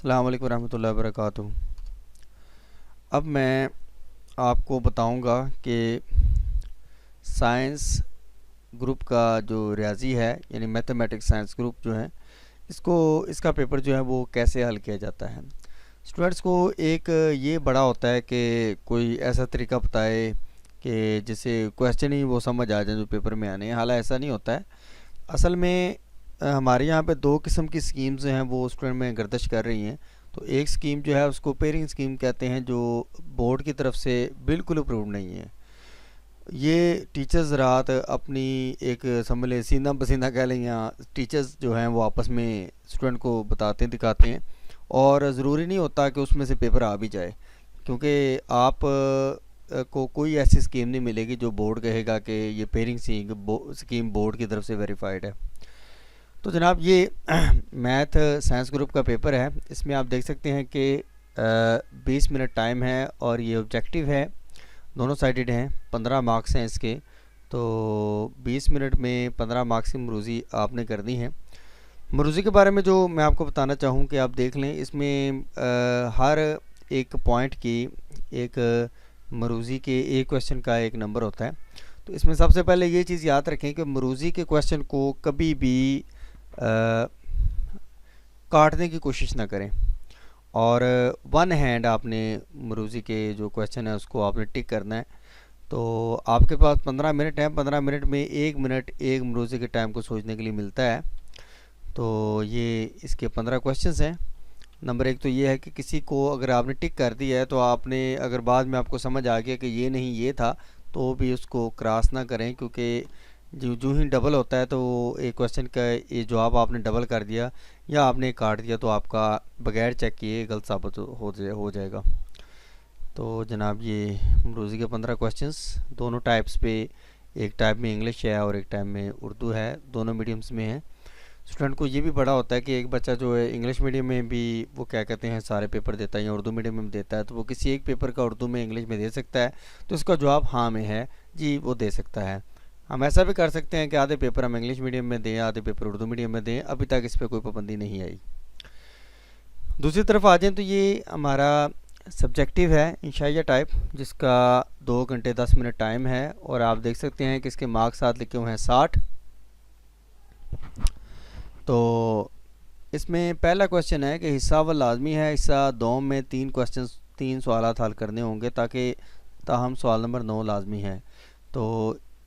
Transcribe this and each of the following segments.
अस्सलाम वालेकुम रहमतुल्लाहि वबरकातुहू। अब मैं आपको बताऊंगा कि साइंस ग्रुप का जो रियाजी है यानी मैथमेटिक्स साइंस ग्रुप जो है इसको इसका पेपर जो है वो कैसे हल किया जाता है। स्टूडेंट्स को एक ये बड़ा होता है कि कोई ऐसा तरीका बताए कि जिससे क्वेश्चन ही वो समझ आ जाए जो पेपर में आने हैं। हालांकि ऐसा नहीं होता है। असल में हमारे यहाँ पे दो किस्म की स्कीम्स हैं वो स्टूडेंट में गर्दिश कर रही हैं। तो एक स्कीम जो है उसको पेयरिंग स्कीम कहते हैं, जो बोर्ड की तरफ से बिल्कुल अप्रूव नहीं है। ये टीचर्स रात अपनी एक समझ लें सीना पसीना कह लें, या टीचर्स जो हैं वो आपस में स्टूडेंट को बताते दिखाते हैं, और ज़रूरी नहीं होता कि उसमें से पेपर आ भी जाए, क्योंकि आप को कोई ऐसी स्कीम नहीं मिलेगी जो बोर्ड कहेगा कि ये पेयरिंग स्कीम बोर्ड की तरफ से वेरीफाइड है। तो जनाब ये मैथ साइंस ग्रुप का पेपर है। इसमें आप देख सकते हैं कि 20 मिनट टाइम है और ये ऑब्जेक्टिव है, दोनों साइडेड हैं, 15 मार्क्स हैं इसके। तो 20 मिनट में 15 मार्क्स की मरूज़ी आपने करनी है। मरूज़ी के बारे में जो मैं आपको बताना चाहूँ कि आप देख लें, इसमें हर एक पॉइंट की एक मरूज़ी के एक क्वेश्चन का एक नंबर होता है। तो इसमें सबसे पहले ये चीज़ याद रखें कि मरूज़ी के क्वेश्चन को कभी भी काटने की कोशिश ना करें, और वन हैंड आपने मरूज़ी के जो क्वेश्चन है उसको आपने टिक करना है। तो आपके पास 15 मिनट है, 15 मिनट में 1 मिनट एक मरूज़ी के टाइम को सोचने के लिए मिलता है। तो ये इसके 15 क्वेश्चंस हैं। नंबर एक तो ये है कि किसी को अगर आपने टिक कर दिया है तो आपने अगर बाद में आपको समझ आ गया कि ये नहीं ये था तो भी उसको क्रॉस ना करें, क्योंकि जो ही डबल होता है तो एक क्वेश्चन का ये जवाब आपने डबल कर दिया या आपने काट दिया तो आपका बगैर चेक किए गलत साबित हो जाएगा। तो जनाब ये मरूज़ी के 15 क्वेश्चंस दोनों टाइप्स पे, एक टाइप में इंग्लिश है और एक टाइप में उर्दू है, दोनों मीडियम्स में है। स्टूडेंट को ये भी बड़ा होता है कि एक बच्चा जो है इंग्लिश मीडियम में भी वो क्या कहते हैं सारे पेपर देता है या उर्दू मीडियम में देता है, तो वो किसी एक पेपर का उर्दू में इंग्लिश में दे सकता है। तो इसका जवाब हाँ में है जी, वो दे सकता है। हम ऐसा भी कर सकते हैं कि आधे पेपर हम इंग्लिश मीडियम में दें, आधे पेपर उर्दू मीडियम में दें। अभी तक इस पर कोई पाबंदी नहीं आई। दूसरी तरफ आ जाएँ तो ये हमारा सब्जेक्टिव है इंशाइया टाइप, जिसका 2 घंटे 10 मिनट टाइम है, और आप देख सकते हैं कि इसके मार्क्स साथ लिखे हुए हैं 60। तो इसमें पहला क्वेश्चन है कि हिस्सा व लाजमी है। हिस्सा 2 में 3 सवाल हल करने होंगे ताकि ताहम सवाल नंबर 9 लाजमी है।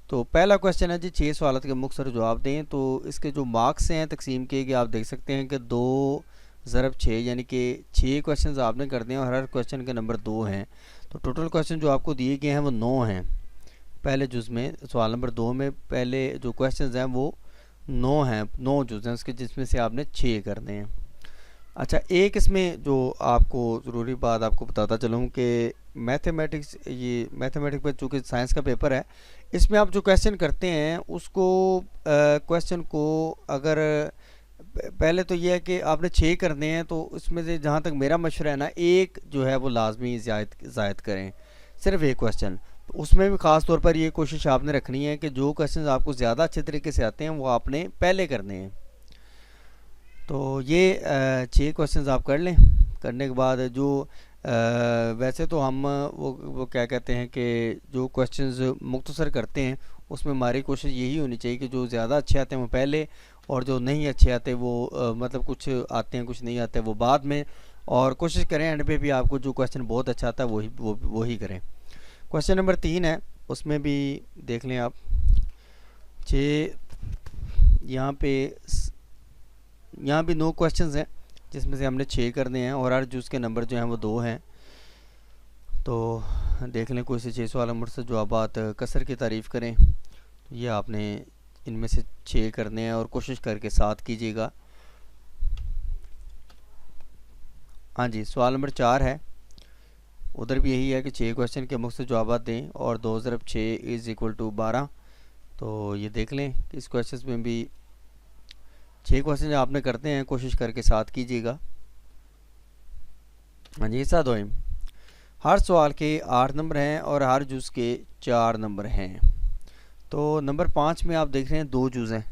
तो पहला क्वेश्चन है जी 6 सवाल के मुख्तसर जवाब दें। तो इसके जो मार्क्स हैं तकसीम के, कि आप देख सकते हैं कि 2 ज़रब 6 यानी कि 6 क्वेश्चन आपने कर दिए और हर क्वेश्चन के नंबर 2 हैं। तो टोटल क्वेश्चन जो आपको दिए गए हैं वो 9 हैं। पहले जुज़ में सवाल नंबर 2 में पहले जो क्वेश्चन हैं वो 9 हैं, 9 जुज़ हैं उसके, जिसमें से आपने 6 करने हैं। अच्छा, एक इसमें जो आपको ज़रूरी बात आपको बताता चलूँ कि मैथमेटिक्स पर चूँकि साइंस का पेपर है, इसमें आप जो क्वेश्चन करते हैं उसको क्वेश्चन को अगर पहले तो ये है कि आपने 6 करने हैं, तो इसमें से जहाँ तक मेरा मशवरा है ना, एक जो है वो लाजमी ज़ायद करें, सिर्फ एक क्वेश्चन। तो उसमें भी ख़ास तौर पर ये कोशिश आपने रखनी है कि जो क्वेश्चन आपको ज़्यादा अच्छे तरीके से आते हैं वो आपने पहले करने हैं। तो ये 6 क्वेश्चंस आप कर लें। करने के बाद जो वैसे तो हम वो क्या कहते हैं कि जो क्वेश्चंस मुख्तसर करते हैं उसमें हमारी कोशिश यही होनी चाहिए कि जो ज़्यादा अच्छे आते हैं वो पहले, और जो नहीं अच्छे आते वो मतलब कुछ आते हैं कुछ नहीं आते वो बाद में। और कोशिश करें एंड पे भी आपको जो क्वेश्चन बहुत अच्छा आता है वही करें। क्वेश्चन नंबर 3 है, उसमें भी देख लें आप 6, यहाँ भी 9 क्वेश्चंस हैं जिसमें से हमने 6 करने हैं और हर जूस के नंबर जो हैं वो 2 हैं। तो देख लें कोई से 6 सवाल नंबर से जो आप कसर की तारीफ़ करें। तो ये आपने इनमें से 6 करने हैं और कोशिश करके 7 कीजिएगा। हाँ जी, सवाल नंबर 4 है, उधर भी यही है कि 6 क्वेश्चन के मुख्तलिफ जवाब दें और 2 ज़रब 6 इज़ इक्वल टू 12। तो ये देख लें कि इस क्वेश्चन में भी 6 क्वेश्चन जो आपने करते हैं कोशिश करके 7 कीजिएगा। हाँ जी, हिस्सा 2 हर सवाल के 8 नंबर हैं और हर जुज़ के 4 नंबर हैं। तो नंबर 5 में आप देख रहे हैं 2 जुज़ हैं,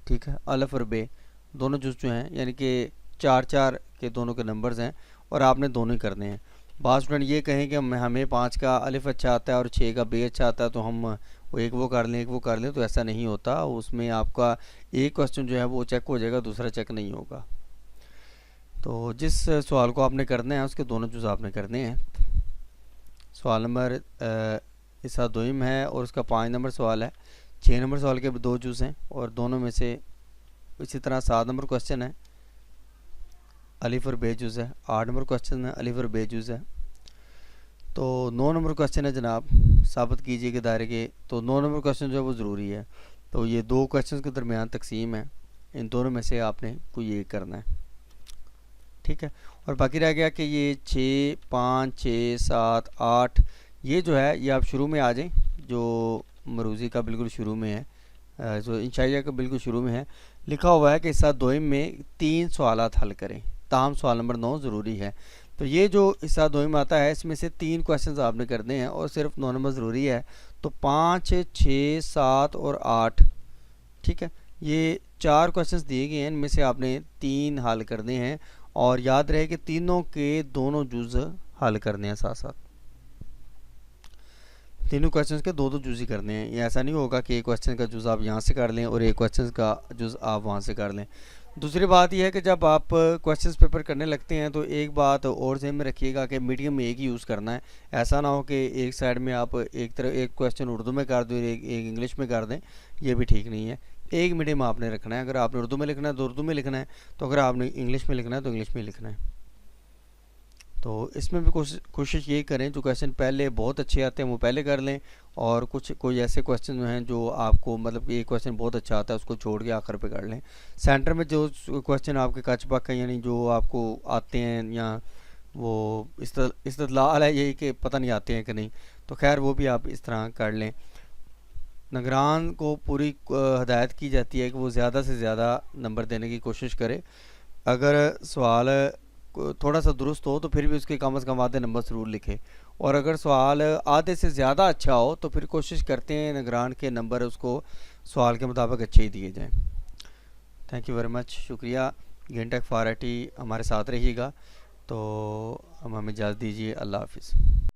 ठीक है, अलिफ और बे दोनों जुज़ जो हैं, यानी कि 4 4 کے دونوں کے نمبرز ہیں اور آپ نے دونوں ہی کرنے ہیں. بعض اسٹوڈنٹ یہ کہیں کہ ہمیں 5 کا الف اچھا آتا ہے اور 6 کا بے اچھا آتا ہے تو ہم ایک وہ کر لیں ایک وہ کر لیں, تو ایسا نہیں ہوتا. اس میں آپ کا ایک کوسچن جو ہے وہ چیک ہو جائے گا, دوسرا چیک نہیں ہوگا. تو جس سوال کو آپ نے کرنا ہے اس کے دونوں جز آپ نے کرنے ہیں. سوال نمبر حصہ دوئم ہے اور اس کا 5 نمبر سوال ہے. 6 نمبر سوال کے 2 جز ہیں اور دونوں میں سے اسی طرح 7 نمبر کوسچن ہے, الف اور بے جز ہے. 8 نمبر کوسچن ہے, الف اور بے جز ہے. تو 9 نمبر کوسچن ہے جناب, ثابت کیجئے کہ دائرے کے. تو 9 نمبر کوسچن جو ہے وہ ضروری ہے. تو یہ 2 کوسچنز کے درمیان تقسیم ہے, ان دونوں میں سے آپ نے کوئی ایک کرنا ہے, ٹھیک ہے. اور باقی رہ گیا کہ یہ 6 5 6 7 8 یہ جو ہے یہ آپ شروع میں آ جائیں, جو مروزی کا بالکل شروع میں ہے, جو انشائیہ کا بالکل شروع میں ہے. لکھا ہوا ہے کہ حصہ دوئم میں 3 سوالات حل کریں, تاہم سوال نمبر 9 ضروری ہے. تو یہ جو حصہ دوئم آتا ہے اس میں سے 3 کوسچنز آپ نے کرنے ہیں اور صرف 9 نمبر ضروری ہے. تو 5 6 7 اور 8, ٹھیک ہے, یہ 4 کوسچنز دیے گئے ہیں, ان میں سے آپ نے 3 حل کرنے ہیں. اور یاد رہے کہ تینوں کے دونوں جز حل کرنے ہیں ساتھ ساتھ, تینوں کوسچنز کے 2 جز ہی کرنے ہیں. یہ ایسا نہیں ہوگا کہ ایک کوسچن کا جز آپ یہاں سے کر لیں اور ایک کوسچن کا جز آپ وہاں سے کر لیں. دوسری بات یہ ہے کہ جب آپ کوسچنز پیپر کرنے لگتے ہیں تو ایک بات اور ذہن میں رکھیے گا کہ میڈیم ایک ہی یوز کرنا ہے. ایسا نہ ہو کہ ایک سائڈ میں آپ ایک کوسچن اردو میں کر دیں ایک انگلش میں کر دیں, یہ بھی ٹھیک نہیں ہے. ایک میڈیم آپ نے رکھنا ہے. اگر آپ نے اردو میں لکھنا ہے تو اردو میں لکھنا ہے, تو اگر آپ نے انگلش میں لکھنا ہے تو انگلش میں لکھنا ہے. تو اس میں بھی کوشش یہ کریں جو کوسچن پہلے بہت اچھے آتے ہیں وہ پہلے کر لیں, اور کوئی ایسے کوسچن جو ہیں جو آپ کو مطلب کہ ایک کوسچن بہت اچھا آتا ہے اس کو چھوڑ کے آخر پہ کر لیں. سینٹر میں جو کوسچن آپ کے کچ پک ہیں یعنی جو آپ کو آتے ہیں یا وہ استدلال ہے یہی کہ پتہ نہیں آتے ہیں کہ نہیں, تو خیر وہ بھی آپ اس طرح کر لیں. نگران کو پوری ہدایت کی جاتی ہے کہ وہ زیادہ سے زیادہ نمبر دینے کی کوشش کرے. اگر سوال تھوڑا سا درست ہو تو پھر بھی اس کے کم از کم آدھے نمبر ضرور لکھے, اور اگر سوال آدھے سے زیادہ اچھا ہو تو پھر کوشش کرتے ہیں نگران کے نمبر اس کو سوال کے مطابق اچھے ہی دیے جائیں. تھینک یو ویری مچ, شکریہ. Gain take for I T ہمارے ساتھ رہیے گا. تو ہمیں اجازت دیجیے, اللہ حافظ.